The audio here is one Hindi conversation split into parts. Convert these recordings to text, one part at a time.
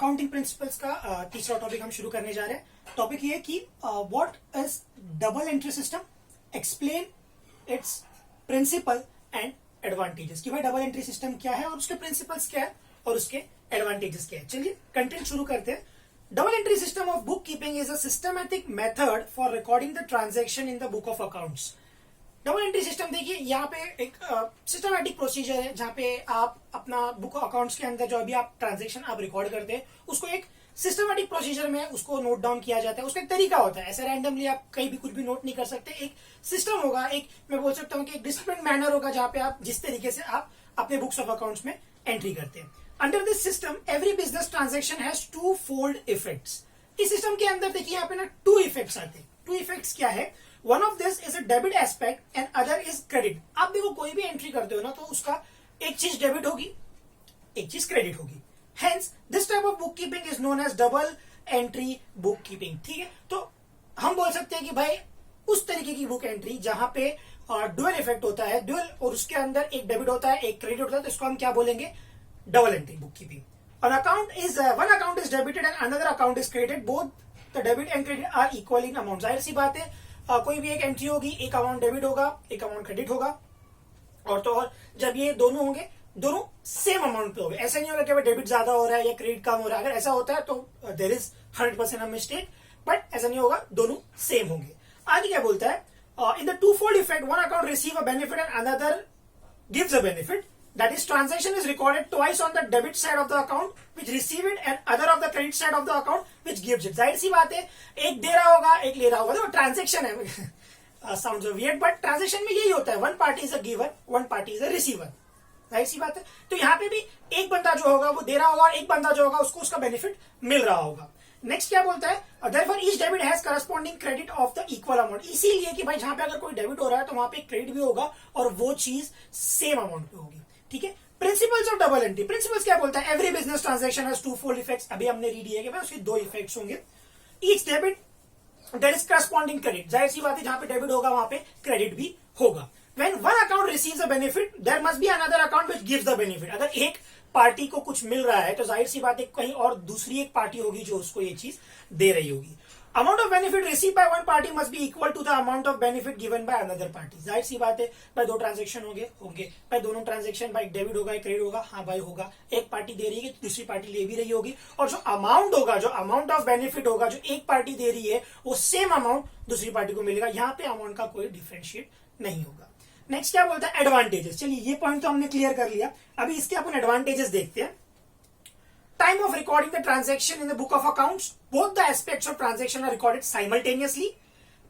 अकाउंटिंग प्रिंसिपल्स का तीसरा टॉपिक हम शुरू करने जा रहे हैं। टॉपिक ये है कि what is double entry system, explain its principle and advantages. कि भाई डबल एंट्री सिस्टम क्या है और उसके प्रिंसिपल्स क्या है और उसके एडवांटेजेस क्या है। चलिए कंटेंट शुरू करते हैं। Double entry system of book keeping is a systematic method for recording the transaction in the book of accounts. Double entry system देखिए यहाँ पे एक सिस्टमैटिक प्रोसीजर है जहाँ पे आप अपना बुक अकाउंट्स के अंदर जो भी आप ट्रांजैक्शन आप रिकॉर्ड करते हैं उसको एक सिस्टमैटिक प्रोसीजर में उसको नोट डाउन किया जाता है। उसका एक तरीका होता है, ऐसे रैंडमली आप कहीं भी कुछ भी नोट नहीं कर सकते। एक सिस्टम होगा, एक मैं बोल सकता हूँ कि एक डिसिप्लिन मैनर होगा जहाँ पे आप जिस तरीके से आप अपने बुक्स ऑफ अकाउंट्स में एंट्री करते हैं। Under this system every business transaction has two fold effects. इस सिस्टम के अंदर देखिए यहाँ पे ना टू इफेक्ट्स आते हैं। टू इफेक्ट्स क्या है? One of this is a debit aspect and other is credit. आप देखो कोई भी एंट्री करते हो ना तो उसका एक चीज डेबिट होगी, एक चीज क्रेडिट होगी। Hence this type of book keeping is known as double entry book keeping. ठीक है, तो हम बोल सकते हैं कि भाई उस तरीके की बुक एंट्री जहां पे डुअल इफेक्ट होता है, डुअल, और उसके अंदर एक डेबिट होता है एक क्रेडिट होता है, तो इसको हम क्या बोलेंगे? Double entry book keeping. One account is debited and another account is credited, both the debit and credit are equal in amount. जाहिर सी बात है कोई भी एक एंट्री होगी, एक अमाउंट डेबिट होगा एक अमाउंट क्रेडिट होगा, और तो और जब ये दोनों होंगे दोनों सेम अमाउंट पे होंगे। ऐसा नहीं होगा कि डेबिट ज्यादा हो रहा है या क्रेडिट कम हो रहा है। अगर ऐसा होता है तो there is 100% a mistake, but ऐसा नहीं होगा, दोनों सेम होंगे। आगे क्या बोलता है? In the two fold effect one account receive a benefit and another gives a benefit, that is transaction is recorded twice on the debit side of the account which receive it and other of the credit side of the account which gives it। जाहिर सी बात है एक दे रहा होगा एक ले रहा होगा, तो ट्रांजेक्शन है। साउंड्स वियर्ड बट ट्रांजेक्शन में यही होता है, one party is a giver one party is a receiver. जाहिर सी बात है। तो यहाँ पे भी एक बंदा जो होगा वो दे रहा होगा और एक बंदा जो होगा उसको उसका बेनिफिट मिल रहा होगा। नेक्स्ट क्या बोलता है? therefore each debit has corresponding credit of the equal amount। इसीलिए कि भाई जहां पे अगर कोई डेबिट हो रहा है तो वहां पे क्रेडिट भी होगा और वो चीज सेम अमाउंट पे होगी। ठीक है। Principles of double entry. Principles क्या बोलता है? Every business transaction has two fold effects. अभी हमने रीड किया कि भाई उसके दो इफेक्ट्स होंगे। Each debit there is corresponding credit. जाहिर सी बात है जहां पे डेबिट होगा वहां पे क्रेडिट भी होगा। When one account receives a benefit there must be another account which gives the benefit. अगर एक पार्टी को कुछ मिल रहा है तो जाहिर सी बात है कहीं और दूसरी एक पार्टी होगी जो उसको ये चीज दे रही होगी। Amount of benefit receive by one party must be equal to the amount of benefit given by another party. जाहिर सी बात है भाई दो ट्रांजेक्शन होंगे भाई दोनों ट्रांजेक्शन भाई डेबिट होगा क्रेडिट होगा, हाँ भाई होगा। एक पार्टी दे रही है तो दूसरी पार्टी ले भी रही होगी, और जो अमाउंट होगा, जो अमाउंट ऑफ बेनिफिट होगा जो एक पार्टी दे रही है वो सेम अमाउंट दूसरी पार्टी को मिलेगा। यहाँ पे अमाउंट का कोई डिफरेंशिएट नहीं होगा। नेक्स्ट क्या बोलता है? एडवांटेजेस। चलिए ये पॉइंट तो हमने क्लियर कर लिया, अभी इसके अपन एडवांटेजेस देखते हैं। Time of recording the transaction in the book of accounts. Both the aspects of transaction are recorded simultaneously.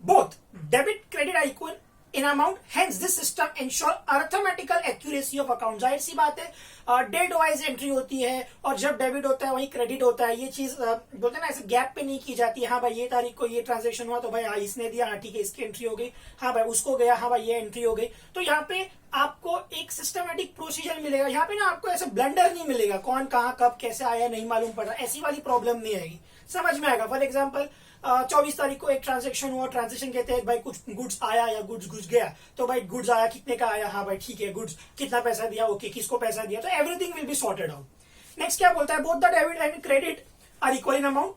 Both debit, credit are equal in amount. Hence, this system ensure arithmetical accuracy of account. जाहिर सी बात है डेट वाइज एंट्री होती है और जब डेबिट होता है वही क्रेडिट होता है। ये चीज बोलते हैं ना ऐसे गैप पे नहीं की जाती है। हाँ भाई ये तारीख को ये ट्रांजेक्शन हुआ तो भाई हाँ इसने दिया, हाँ ठीक है इसकी एंट्री हो गई, हाँ भाई उसको गया, हाँ भाई ये एंट्री हो गई। तो यहाँ पे आपको एक सिस्टमैटिक प्रोसीजर मिलेगा। यहाँ पे ना आपको ऐसे ब्लंडर नहीं मिलेगा, कौन कहाँ कब कैसे आया नहीं मालूम पड़ रहा, ऐसी वाली प्रॉब्लम नहीं आएगी, समझ में आएगा। फॉर एग्जाम्पल 24 तारीख को एक ट्रांजेक्शन हुआ, ट्रांजेक्शन कहते हैं भाई कुछ गुड्स आया या गुड्स घुस गया, तो भाई गुड्स आया कितने का आया, हाँ भाई ठीक है गुड्स कितना पैसा दिया, ओके किसको पैसा दिया, तो everything will be sorted out. Next क्या बोलता है? Both the debit and credit are equal in amount.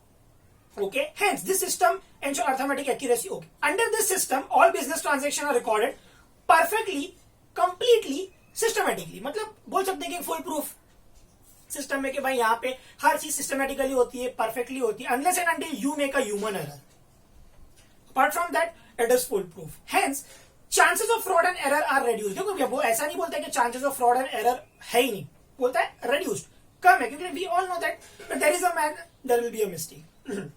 Okay, hence this system ensure arithmetic accuracy. Okay, under this system all business transactions are recorded perfectly, completely, systematically। मतलब बोल सकते हैं कि फुल प्रूफ सिस्टम में कि भाई यहाँ पे हर चीज सिस्टमेटिकली होती है, परफेक्टली होती है, unless and until you make a human error. Apart from that it is foolproof. Hence chances of fraud and error are reduced. देखो भैया वो ऐसा नहीं बोलता कि chances of fraud and error है ही नहीं, बोलता है रेड्यूस्ड, कम है, क्योंकि we all know that there is a man there will be a mistake.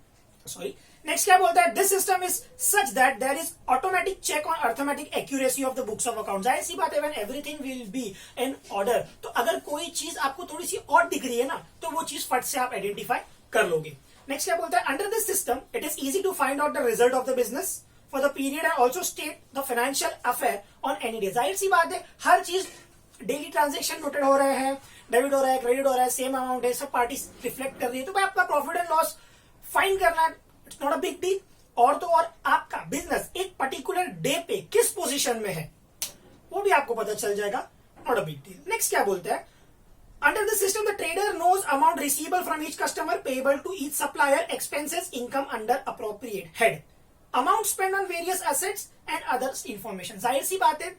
Sorry. Next क्या बोलता है? This system is such that there is automatic check on arithmetic accuracy of the books of account. जाहिर सी बात है when everything will be in order, तो अगर कोई चीज आपको थोड़ी सी और दिख रही है ना तो वो चीज फट से आप आइडेंटिफाई कर लोगे। नेक्स्ट क्या बोलता है? Under this system it is easy to find out the result of the business for the period and also state the financial affair on any day. जाहिर सी बात है हर चीज डेली ट्रांजेक्शन नोटेड हो रहे हैं, डेबिट हो रहा है क्रेडिट हो रहा है, सेम अमाउंट है, सब पार्टी रिफ्लेक्ट कर रही है, तो भाई आपका प्रॉफिट एंड लॉस फाइंड करना it's not a big deal. और तो और आपका बिजनेस एक पर्टिकुलर डे पे किस पोजीशन में है वो भी आपको पता चल जाएगा, not a big deal. Next क्या बोलता है? Under this system, the trader knows amount receivable from each customer, payable to each supplier, expenses, income under appropriate head, amount spent on various assets and others information. जाहिर सी बात है,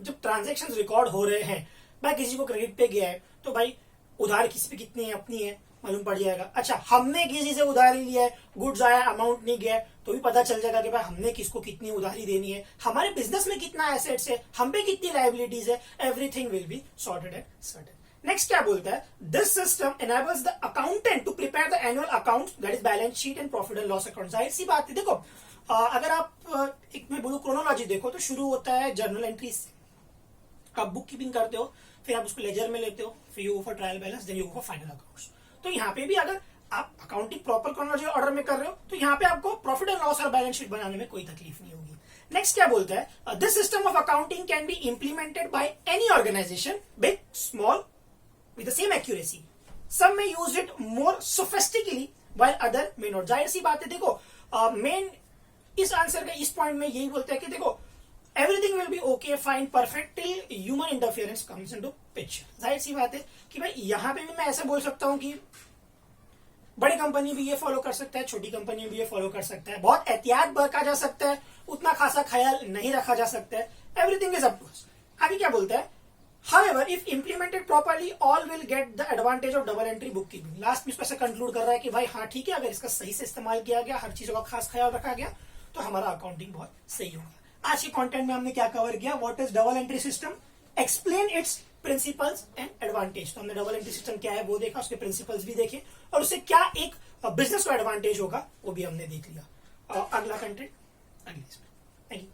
जब ट्रांजेक्शन रिकॉर्ड हो रहे हैं, भाई किसी को क्रेडिट पे गया है तो भाई उधार किस पे कितनी है, अपनी है, मालूम पड़ जाएगा. अच्छा, हमने किसी से उधारी लिया है, गुड्स आया, अमाउंट नहीं गया तो भी पता चल जाएगा कि भाई हमने किसको कितनी उधारी देनी है, हमारे बिजनेस में कितना एसेट्स है, हम पे कितनी लायबिलिटीज है. Everything will be sorted and sorted. Next क्या बोलता है, this system enables the accountant to prepare the annual account, that is balance sheet and profit and loss account. जाहिर सी बात है, देखो अगर आप एक मैं बोलूं क्रोनोलॉजी देखो तो शुरू होता है जर्नल एंट्रीज से. आप बुक कीपिंग करते हो, फिर आप उसको लेजर में लेते हो, फिर you go for trial balance, then you go for final accounts. तो यहाँ पे भी अगर आप अकाउंटिंग प्रॉपर क्रोनोलॉजी ऑर्डर में कर रहे हो तो यहाँ पे आपको प्रॉफिट एंड लॉस और बैलेंस शीट बनाने में कोई तकलीफ नहीं होगी. नेक्स्ट क्या बोलता है, this system of accounting can be implemented by any organization, big small, with the same accuracy. Some may use it more sophistically while other may not. जाहिर सी बात है, देखो मेन इस आंसर का इस पॉइंट में यही बोलता है कि देखो everything will B okay fine perfect till human interference comes into picture. जाहिर सी बात है कि भाई यहां पे भी मैं ऐसा बोल सकता हूं कि बड़ी कंपनी भी ये फॉलो कर सकता है, छोटी कंपनी भी ये फॉलो कर सकता है, बहुत एहतियात बरता जा सकता है, उतना खासा ख्याल नहीं रखा जा सकता है. Everything is up to us. आगे क्या बोलता है, However, if implemented properly, all will get the advantage of double entry bookkeeping. Last में इसको ऐसा कंक्लूड कर रहा है कि भाई हाँ ठीक है, अगर इसका सही से इस्तेमाल किया गया, हर चीजों का खास ख्याल रखा गया तो हमारा अकाउंटिंग बहुत सही होगा. आज के कंटेंट में हमने क्या कवर किया, what is double entry system, explain it's principles and advantage. तो हमने डबल एंट्री सिस्टम क्या है वो देखा, उसके प्रिंसिपल्स भी देखे और उससे क्या एक बिजनेस को एडवांटेज होगा वो भी हमने देख लिया. अगला कंटेंट अगले इसमें. Thank you.